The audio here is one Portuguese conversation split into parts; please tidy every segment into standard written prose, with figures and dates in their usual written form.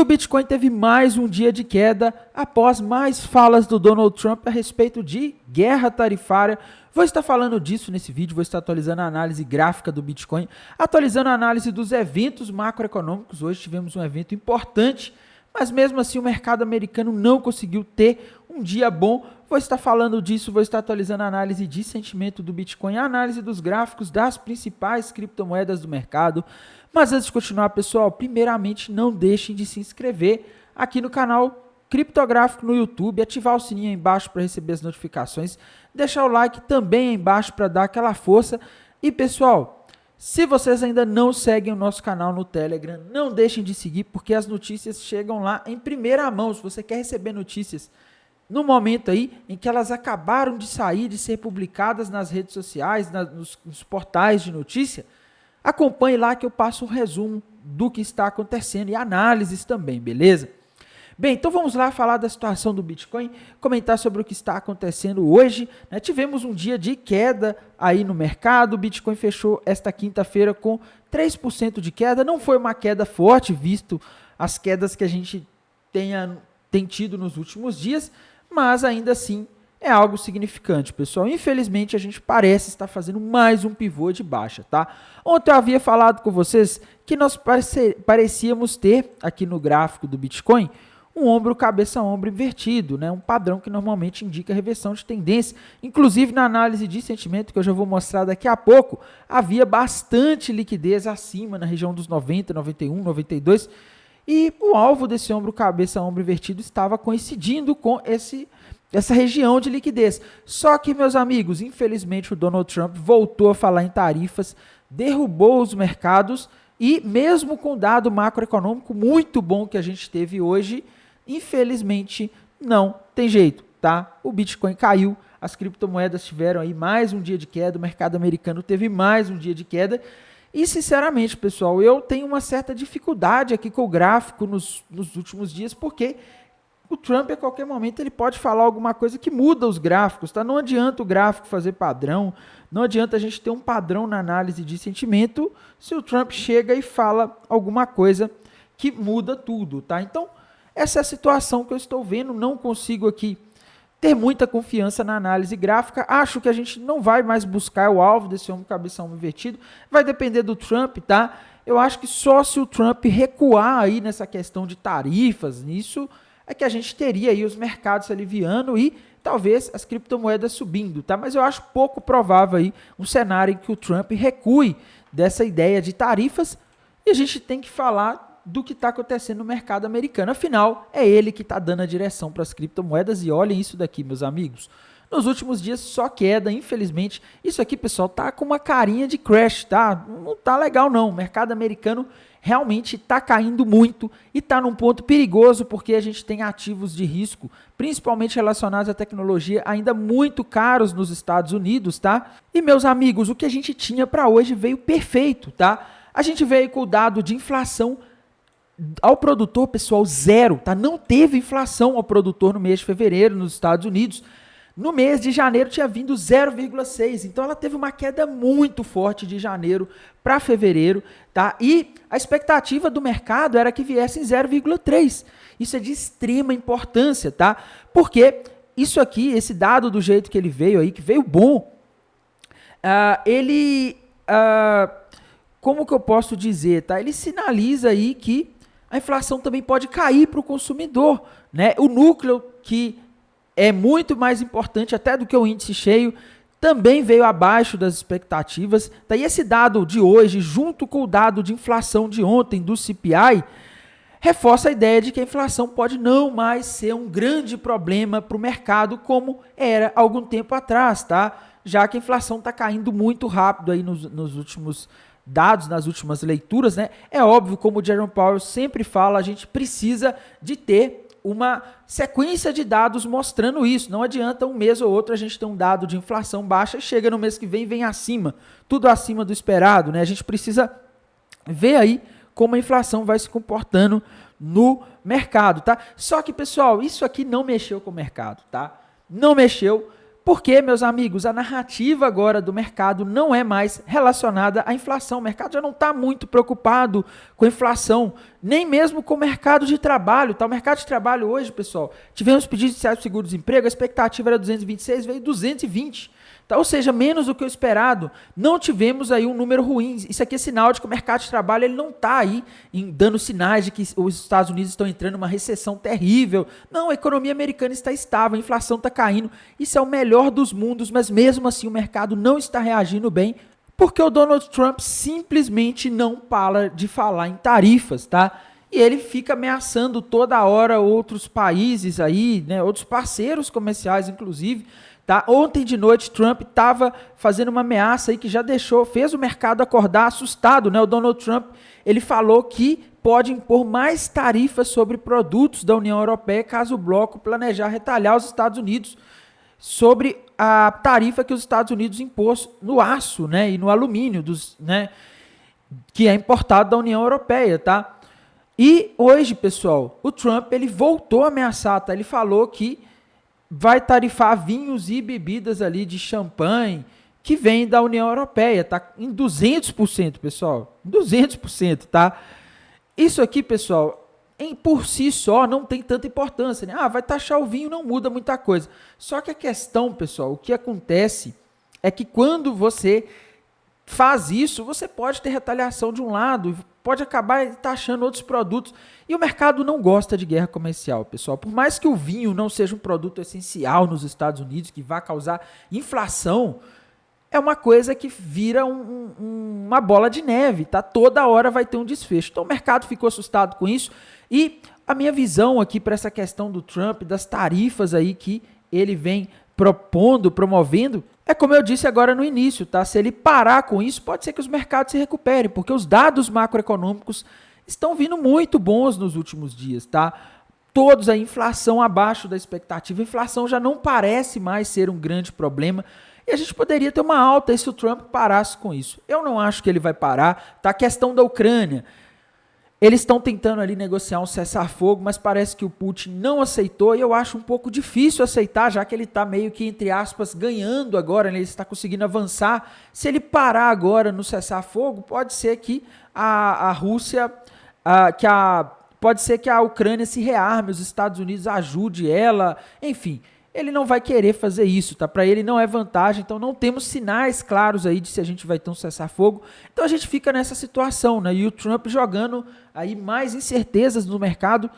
o Bitcoin teve mais um dia de queda após mais falas do Donald Trump a respeito de guerra tarifária. Vou estar falando disso nesse vídeo, vou estar atualizando a análise gráfica do Bitcoin, atualizando a análise dos eventos macroeconômicos. Hoje tivemos um evento importante, mas mesmo assim o mercado americano não conseguiu ter um dia bom. Vou estar falando disso, vou estar atualizando a análise de sentimento do Bitcoin, a análise dos gráficos das principais criptomoedas do mercado. Mas antes de continuar, pessoal, primeiramente não deixem de se inscrever aqui no canal Criptográfico no YouTube, ativar o sininho aí embaixo para receber as notificações, deixar o like também aí embaixo para dar aquela força. E pessoal, se vocês ainda não seguem o nosso canal no Telegram, não deixem de seguir, porque as notícias chegam lá em primeira mão. Se você quer receber notícias no momento aí em que elas acabaram de sair, de ser publicadas nas redes sociais, nos portais de notícia, acompanhe lá que eu passo um resumo do que está acontecendo e análises também, beleza? Bem, então vamos lá falar da situação do Bitcoin, comentar sobre o que está acontecendo hoje, né? Tivemos um dia de queda aí no mercado, o Bitcoin fechou esta quinta-feira com 3% de queda, não foi uma queda forte, visto as quedas que a gente tem tido nos últimos dias, mas ainda assim é algo significante, pessoal. Infelizmente, a gente parece estar fazendo mais um pivô de baixa, tá? Ontem eu havia falado com vocês que nós parecíamos ter, aqui no gráfico do Bitcoin, um ombro cabeça-ombro invertido, né? Um padrão que normalmente indica reversão de tendência. Inclusive, na análise de sentimento, que eu já vou mostrar daqui a pouco, havia bastante liquidez acima, na região dos 90, 91, 92, e o alvo desse ombro cabeça-ombro invertido estava coincidindo com essa região de liquidez. Só que, meus amigos, infelizmente o Donald Trump voltou a falar em tarifas, derrubou os mercados e mesmo com o dado macroeconômico muito bom que a gente teve hoje, infelizmente não tem jeito, tá? O Bitcoin caiu, as criptomoedas tiveram aí mais um dia de queda, o mercado americano teve mais um dia de queda e, sinceramente, pessoal, eu tenho uma certa dificuldade aqui com o gráfico nos últimos dias, porque o Trump, a qualquer momento, ele pode falar alguma coisa que muda os gráficos, tá? Não adianta o gráfico fazer padrão, não adianta a gente ter um padrão na análise de sentimento se o Trump chega e fala alguma coisa que muda tudo, tá? Então, essa é a situação que eu estou vendo, não consigo aqui ter muita confiança na análise gráfica, acho que a gente não vai mais buscar o alvo desse ombro cabeção invertido, vai depender do Trump, tá? Eu acho que só se o Trump recuar aí nessa questão de tarifas, nisso é que a gente teria aí os mercados se aliviando e talvez as criptomoedas subindo, tá? Mas eu acho pouco provável aí um cenário em que o Trump recue dessa ideia de tarifas e a gente tem que falar do que está acontecendo no mercado americano. Afinal, é ele que está dando a direção para as criptomoedas e olhem isso daqui, meus amigos. Nos últimos dias só queda, infelizmente. Isso aqui, pessoal, tá com uma carinha de crash, tá? Não tá legal não. O mercado americano realmente está caindo muito e está num ponto perigoso porque a gente tem ativos de risco, principalmente relacionados à tecnologia, ainda muito caros nos Estados Unidos, tá? E, meus amigos, o que a gente tinha para hoje veio perfeito, tá? A gente veio com o dado de inflação ao produtor, pessoal, zero, tá? Não teve inflação ao produtor no mês de fevereiro nos Estados Unidos. No mês de janeiro tinha vindo 0,6, então ela teve uma queda muito forte de janeiro para fevereiro, tá? E a expectativa do mercado era que viesse em 0,3. Isso é de extrema importância, tá? Porque isso aqui, esse dado do jeito que ele veio aí, que veio bom, como que eu posso dizer, tá? Ele sinaliza aí que a inflação também pode cair para o consumidor, né? O núcleo, que é muito mais importante até do que o índice cheio, também veio abaixo das expectativas. Tá? E esse dado de hoje, junto com o dado de inflação de ontem do CPI, reforça a ideia de que a inflação pode não mais ser um grande problema para o mercado como era algum tempo atrás, tá? Já que a inflação está caindo muito rápido aí nos últimos dados, nas últimas leituras, né? É óbvio, como o Jerome Powell sempre fala, a gente precisa de ter uma sequência de dados mostrando isso. Não adianta um mês ou outro a gente ter um dado de inflação baixa e chega no mês que vem acima, tudo acima do esperado, né? A gente precisa ver aí como a inflação vai se comportando no mercado, tá? Só que, pessoal, isso aqui não mexeu com o mercado, tá? Não mexeu, Porque, meus amigos, a narrativa agora do mercado não é mais relacionada à inflação. O mercado já não está muito preocupado com a inflação, nem mesmo com o mercado de trabalho. Tá? O mercado de trabalho hoje, pessoal, tivemos pedidos iniciais de seguro-desemprego, a expectativa era 226, veio 220. Tá? Ou seja, menos do que o esperado. Não tivemos aí um número ruim. Isso aqui é sinal de que o mercado de trabalho ele não está aí dando sinais de que os Estados Unidos estão entrando numa recessão terrível. Não, a economia americana está estável, a inflação está caindo. Isso é o melhor dos mundos, mas mesmo assim o mercado não está reagindo bem, porque o Donald Trump simplesmente não para de falar em tarifas, tá? E ele fica ameaçando toda hora outros países aí, né, outros parceiros comerciais, inclusive. Tá? Ontem de noite, Trump estava fazendo uma ameaça aí que já fez o mercado acordar assustado. Né? O Donald Trump ele falou que pode impor mais tarifas sobre produtos da União Europeia caso o bloco planejar retalhar os Estados Unidos sobre a tarifa que os Estados Unidos impôs no aço, né, e no alumínio, que é importado da União Europeia. Tá? E hoje, pessoal, o Trump ele voltou a ameaçar. Tá? Ele falou que vai tarifar vinhos e bebidas ali de champanhe que vem da União Europeia, tá? Em 200%, pessoal. 200%, tá? Isso aqui, pessoal, por si só não tem tanta importância, né? Vai taxar o vinho, não muda muita coisa. Só que a questão, pessoal, o que acontece é que quando você faz isso, você pode ter retaliação de um lado, pode acabar taxando outros produtos. E o mercado não gosta de guerra comercial, pessoal. Por mais que o vinho não seja um produto essencial nos Estados Unidos, que vai causar inflação, é uma coisa que vira uma bola de neve, tá? Toda hora vai ter um desfecho. Então o mercado ficou assustado com isso. E a minha visão aqui para essa questão do Trump, das tarifas aí que ele vem promovendo, é como eu disse agora no início, tá? Se ele parar com isso, pode ser que os mercados se recuperem, porque os dados macroeconômicos estão vindo muito bons nos últimos dias, tá? Todos a inflação abaixo da expectativa, a inflação já não parece mais ser um grande problema, e a gente poderia ter uma alta se o Trump parasse com isso. Eu não acho que ele vai parar, tá? A questão da Ucrânia, eles estão tentando ali negociar um cessar-fogo, mas parece que o Putin não aceitou, e eu acho um pouco difícil aceitar, já que ele está meio que, entre aspas, ganhando agora, né? Ele está conseguindo avançar. Se ele parar agora no cessar-fogo, pode ser que a Rússia, pode ser que a Ucrânia se rearme, os Estados Unidos ajude ela, enfim. Ele não vai querer fazer isso, tá? Para ele não é vantagem, então não temos sinais claros aí de se a gente vai ter um cessar-fogo. Então a gente fica nessa situação, né? E o Trump jogando aí mais incertezas no mercado.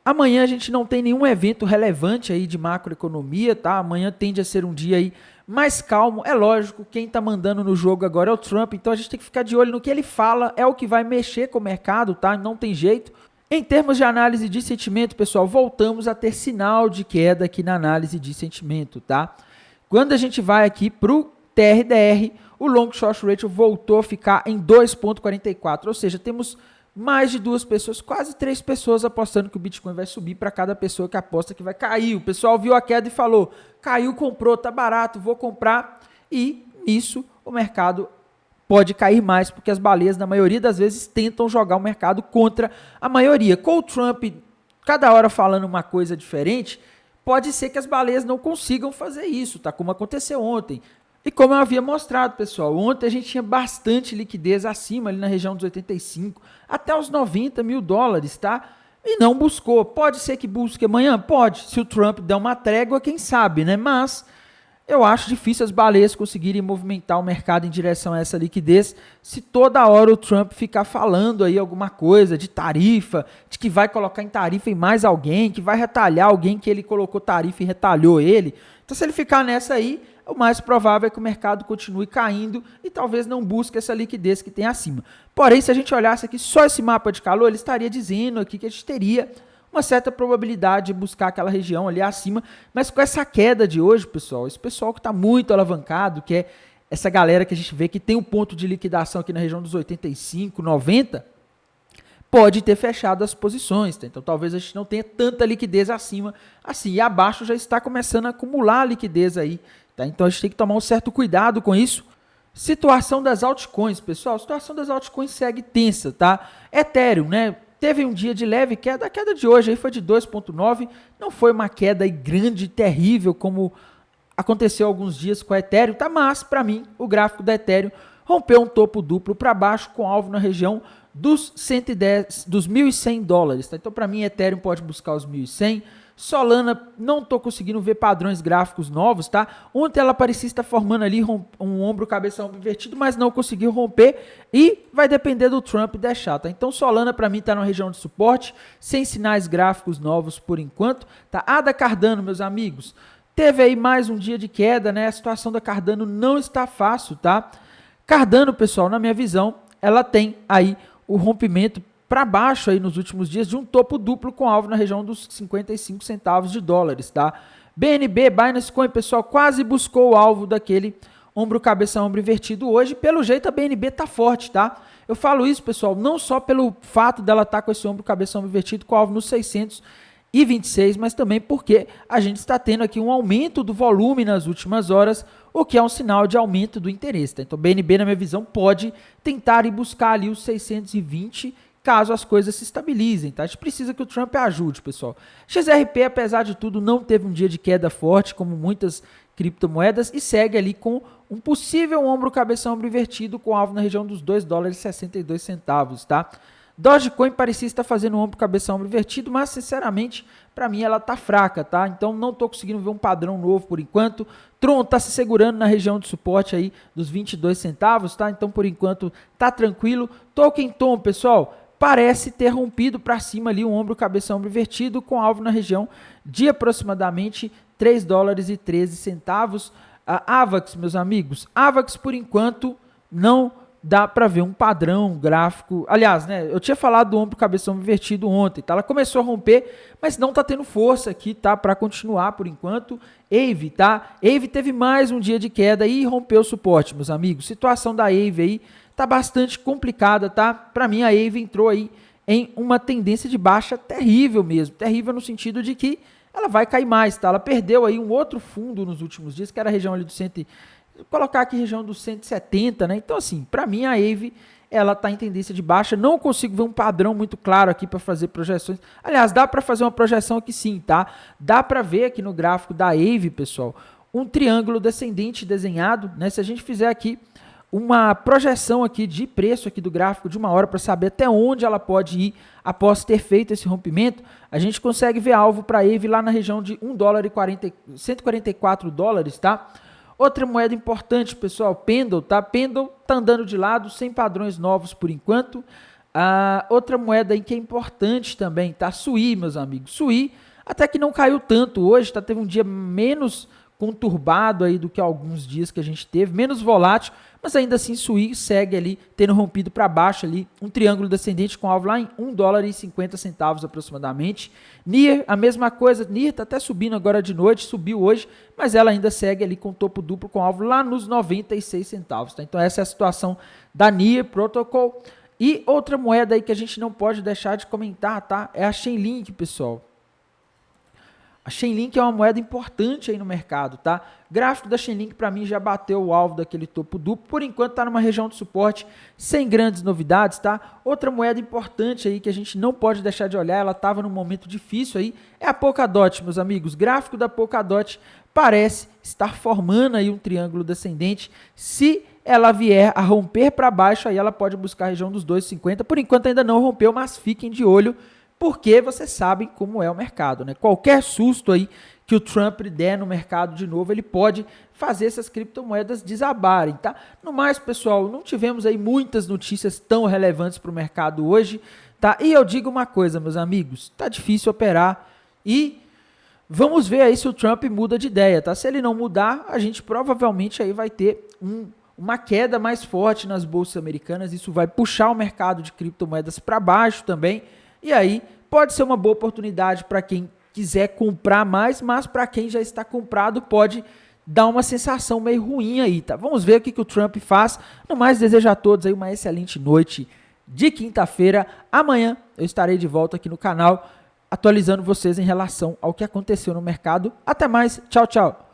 Amanhã a gente não tem nenhum evento relevante aí de macroeconomia, tá? Amanhã tende a ser um dia aí mais calmo. É lógico, quem tá mandando no jogo agora é o Trump, então a gente tem que ficar de olho no que ele fala, é o que vai mexer com o mercado, tá? Não tem jeito. Em termos de análise de sentimento, pessoal, voltamos a ter sinal de queda aqui na análise de sentimento, tá? Quando a gente vai aqui para o TRDR, o Long Short Ratio voltou a ficar em 2,44, ou seja, temos mais de 2 pessoas, quase 3 pessoas apostando que o Bitcoin vai subir para cada pessoa que aposta que vai cair. O pessoal viu a queda e falou, caiu, comprou, tá barato, vou comprar. E nisso o mercado pode cair mais, porque as baleias, na maioria das vezes, tentam jogar o mercado contra a maioria. Com o Trump, cada hora falando uma coisa diferente, pode ser que as baleias não consigam fazer isso, tá? Como aconteceu ontem. E como eu havia mostrado, pessoal, ontem a gente tinha bastante liquidez acima, ali na região dos 85, até os 90 mil dólares, tá? E não buscou. Pode ser que busque amanhã? Pode. Se o Trump der uma trégua, quem sabe, né? Mas eu acho difícil as baleias conseguirem movimentar o mercado em direção a essa liquidez se toda hora o Trump ficar falando aí alguma coisa de tarifa, de que vai colocar em tarifa em mais alguém, que vai retalhar alguém que ele colocou tarifa e retalhou ele. Então, se ele ficar nessa aí, o mais provável é que o mercado continue caindo e talvez não busque essa liquidez que tem acima. Porém, se a gente olhasse aqui só esse mapa de calor, ele estaria dizendo aqui que a gente teria uma certa probabilidade de buscar aquela região ali acima, mas com essa queda de hoje, pessoal, esse pessoal que está muito alavancado, que é essa galera que a gente vê que tem um ponto de liquidação aqui na região dos 85, 90, pode ter fechado as posições, tá? Então talvez a gente não tenha tanta liquidez acima, assim, e abaixo já está começando a acumular liquidez aí, tá? Então a gente tem que tomar um certo cuidado com isso. Situação das altcoins, pessoal, a situação das altcoins segue tensa, tá? Ethereum, né? Teve um dia de leve queda, a queda de hoje aí foi de 2,9, não foi uma queda aí grande, terrível, como aconteceu há alguns dias com a Ethereum, tá? Mas, para mim, o gráfico da Ethereum rompeu um topo duplo para baixo com alvo na região dos 110, dos 1.100 dólares, tá? Então, para mim, Ethereum pode buscar os 1.100. Solana, não estou conseguindo ver padrões gráficos novos, tá? Ontem ela parecia estar formando ali um ombro, cabeça, ombro invertido, mas não conseguiu romper e vai depender do Trump deixar, tá? Então Solana para mim está na região de suporte, sem sinais gráficos novos por enquanto, tá? A da Cardano, meus amigos, teve aí mais um dia de queda, né? A situação da Cardano não está fácil, tá? Cardano, pessoal, na minha visão, ela tem aí o rompimento para baixo aí nos últimos dias de um topo duplo com alvo na região dos 55 centavos de dólares, tá? BNB, Binance Coin, pessoal, quase buscou o alvo daquele ombro, cabeça, ombro invertido hoje. Pelo jeito a BNB tá forte, tá? Eu falo isso, pessoal, não só pelo fato dela estar com esse ombro, cabeça, ombro invertido com alvo nos 626, mas também porque a gente está tendo aqui um aumento do volume nas últimas horas, o que é um sinal de aumento do interesse, tá? Então BNB, na minha visão, pode tentar ir buscar ali os 620 caso as coisas se estabilizem, tá? A gente precisa que o Trump ajude, pessoal. XRP, apesar de tudo, não teve um dia de queda forte, como muitas criptomoedas, e segue ali com um possível ombro, cabeça, ombro invertido, com alvo na região dos 2 dólares e 62 centavos, tá? Dogecoin parecia estar fazendo ombro, cabeça, ombro invertido, mas, sinceramente, para mim ela tá fraca, tá? Então, não tô conseguindo ver um padrão novo por enquanto. Tron tá se segurando na região de suporte aí dos 22 centavos, tá? Então, por enquanto, tá tranquilo. Token Tom, pessoal, parece ter rompido para cima ali um ombro, cabeça, ombro invertido com alvo na região de aproximadamente 3 dólares e 13 centavos. AVAX, meus amigos, AVAX por enquanto não dá para ver um padrão gráfico. Aliás, né, eu tinha falado do ombro, cabeça, ombro invertido ontem, tá? Ela começou a romper, mas não tá tendo força aqui, tá? Para continuar por enquanto. AVE, tá? AVE teve mais um dia de queda e rompeu o suporte, meus amigos. Situação da AVE aí tá bastante complicada, tá? Para mim a AVE entrou aí em uma tendência de baixa terrível mesmo, terrível no sentido de que ela vai cair mais, tá? Ela perdeu aí um outro fundo nos últimos dias, que era a região ali do vou colocar aqui região dos 170, né? Então assim, para mim a AVE ela tá em tendência de baixa, não consigo ver um padrão muito claro aqui para fazer projeções. Aliás, dá para fazer uma projeção aqui sim, tá? Dá para ver aqui no gráfico da AVE, pessoal, um triângulo descendente desenhado, né? Se a gente fizer aqui uma projeção aqui de preço aqui do gráfico de uma hora para saber até onde ela pode ir após ter feito esse rompimento, a gente consegue ver alvo para a AVE lá na região de 1 dólar e 144 dólares, tá? Outra moeda importante, pessoal, Pendle, tá? Pendle tá andando de lado, sem padrões novos por enquanto. Outra moeda aí que é importante também, tá? SUI, meus amigos. SUI até que não caiu tanto hoje, tá? Teve um dia menos conturbado aí do que alguns dias que a gente teve, menos volátil, mas ainda assim SUI segue ali tendo rompido para baixo ali, um triângulo descendente com alvo lá em 1 dólar e 50 centavos aproximadamente. NIR, a mesma coisa, NIR tá até subindo agora de noite, subiu hoje, mas ela ainda segue ali com topo duplo com alvo lá nos 96 centavos, tá? Então essa é a situação da NIR Protocol. E outra moeda aí que a gente não pode deixar de comentar, tá? É a Chainlink, pessoal. A Chainlink é uma moeda importante aí no mercado, tá? Gráfico da Chainlink para mim já bateu o alvo daquele topo duplo, por enquanto está numa região de suporte sem grandes novidades, tá? Outra moeda importante aí que a gente não pode deixar de olhar, ela estava num momento difícil aí, é a Polkadot, meus amigos. Gráfico da Polkadot parece estar formando aí um triângulo descendente. Se ela vier a romper para baixo, aí ela pode buscar a região dos 2,50. Por enquanto ainda não rompeu, mas fiquem de olho, porque vocês sabem como é o mercado, né? Qualquer susto aí que o Trump der no mercado de novo, ele pode fazer essas criptomoedas desabarem, tá? No mais, pessoal, não tivemos aí muitas notícias tão relevantes para o mercado hoje, tá? E eu digo uma coisa, meus amigos, tá difícil operar e vamos ver aí se o Trump muda de ideia, tá? Se ele não mudar, a gente provavelmente aí vai ter uma queda mais forte nas bolsas americanas, isso vai puxar o mercado de criptomoedas para baixo também. E aí, pode ser uma boa oportunidade para quem quiser comprar mais, mas para quem já está comprado pode dar uma sensação meio ruim aí, tá? Vamos ver o que o Trump faz. No mais, desejo a todos aí uma excelente noite de quinta-feira. Amanhã eu estarei de volta aqui no canal, atualizando vocês em relação ao que aconteceu no mercado. Até mais, tchau, tchau!